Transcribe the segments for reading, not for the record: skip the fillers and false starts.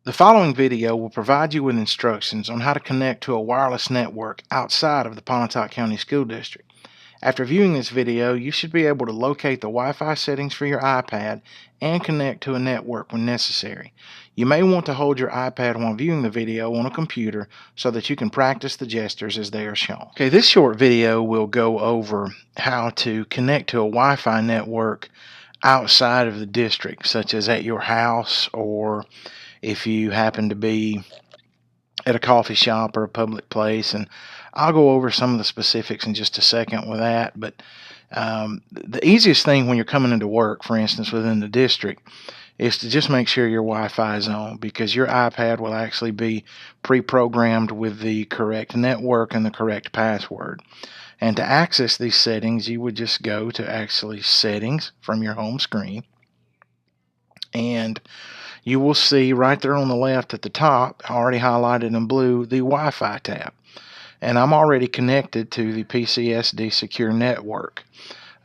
The following video will provide you with instructions on how to connect to a wireless network outside of the Pontotoc County School District. After viewing this video, you should be able to locate the Wi-Fi settings for your iPad and connect to a network when necessary. You may want to hold your iPad while viewing the video on a computer so that you can practice the gestures as they are shown. Okay, this short video will go over how to connect to a Wi-Fi network outside of the district, such as at your house, or if you happen to be at a coffee shop or a public place. And I'll go over some of the specifics in just a second with that. But the easiest thing when you're coming into work, for instance, within the district, is to just make sure your Wi-Fi zone, because your iPad will actually be pre-programmed with the correct network and the correct password. And to access these settings, you would just go to actually settings from your home screen, and you will see right there on the left at the top, already highlighted in blue, the Wi-Fi tab. And I'm already connected to the PCSD secure network.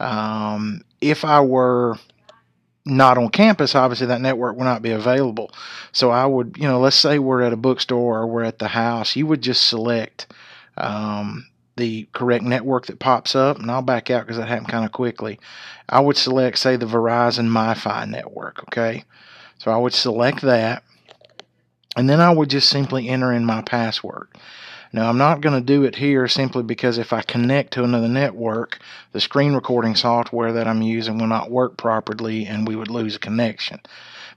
If I were not on campus, obviously that network would not be available. So I would, let's say we're at a bookstore or we're at the house, you would just select the correct network that pops up, and I'll back out because that happened kind of quickly. I would select, say, the Verizon MiFi network, okay? So I would select that, and then I would just simply enter in my password. Now, I'm not going to do it here simply because if I connect to another network, the screen recording software that I'm using will not work properly and we would lose a connection.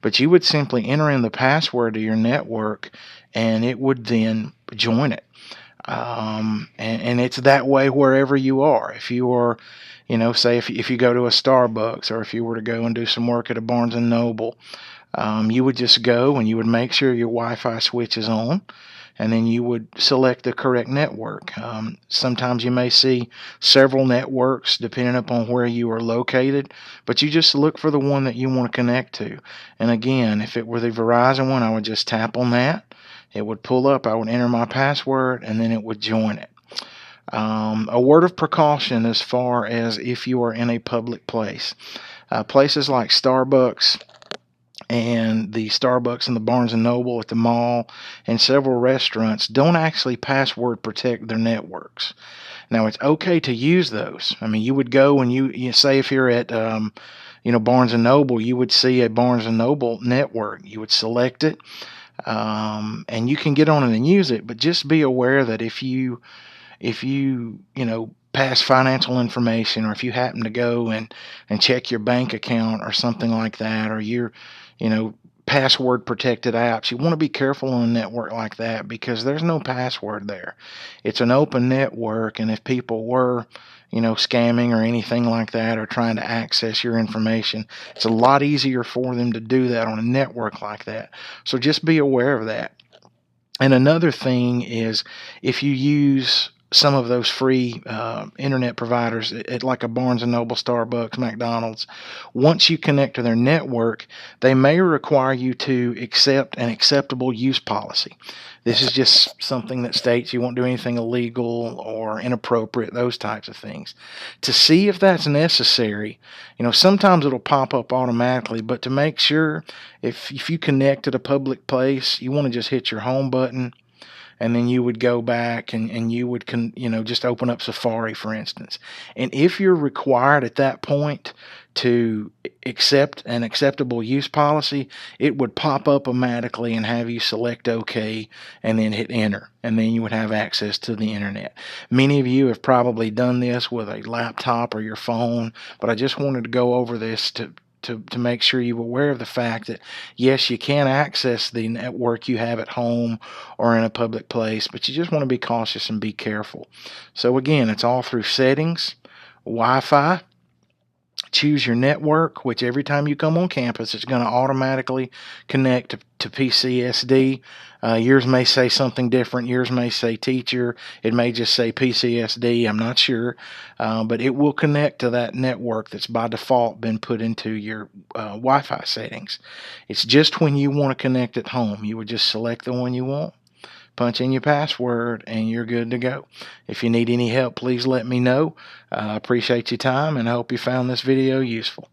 But you would simply enter in the password to your network and it would then join it. And it's that way wherever you are. If you are, say if you go to a Starbucks, or if you were to go and do some work at a Barnes & Noble, you would just go and you would make sure your Wi-Fi switch is on, and then you would select the correct network. Sometimes you may see several networks depending upon where you are located, but you just look for the one that you want to connect to. And again, if it were the Verizon one, I would just tap on that. It would pull up, I would enter my password, and then it would join it. A word of precaution as far as if you are in a public place. Places like Starbucks, and the Starbucks and the Barnes & Noble at the mall, and several restaurants don't actually password protect their networks. Now, it's okay to use those. I mean, you would go and you say if you're at Barnes & Noble, you would see a Barnes & Noble network. You would select it, and you can get on it and use it, but just be aware that if you pass financial information, or if you happen to go and check your bank account or something like that, or your password protected apps, you want to be careful on a network like that, because there's no password there. It's an open network, and if people were scamming or anything like that, or trying to access your information, it's a lot easier for them to do that on a network like that. So just be aware of that. And another thing is, if you use some of those free internet providers at like a Barnes & Noble, Starbucks, McDonald's, once you connect to their network, they may require you to accept an acceptable use policy. This is just something that states you won't do anything illegal or inappropriate, those types of things. To see if that's necessary, sometimes it'll pop up automatically, but to make sure, if you connect at a public place, you want to just hit your home button, and then you would go back and you would just open up Safari, for instance. And if you're required at that point to accept an acceptable use policy, it would pop up automatically and have you select OK and then hit enter, and then you would have access to the internet. Many of you have probably done this with a laptop or your phone, but I just wanted to go over this to make sure you're aware of the fact that, yes, you can access the network you have at home or in a public place, but you just want to be cautious and be careful. So again, it's all through settings, Wi-Fi, choose your network, which every time you come on campus, it's going to automatically connect to PCSD. Yours may say something different. Yours may say teacher. It may just say PCSD. I'm not sure. But it will connect to that network that's by default been put into your Wi-Fi settings. It's just when you want to connect at home, you would just select the one you want, punch in your password, and you're good to go. If you need any help, please let me know. I appreciate your time, and I hope you found this video useful.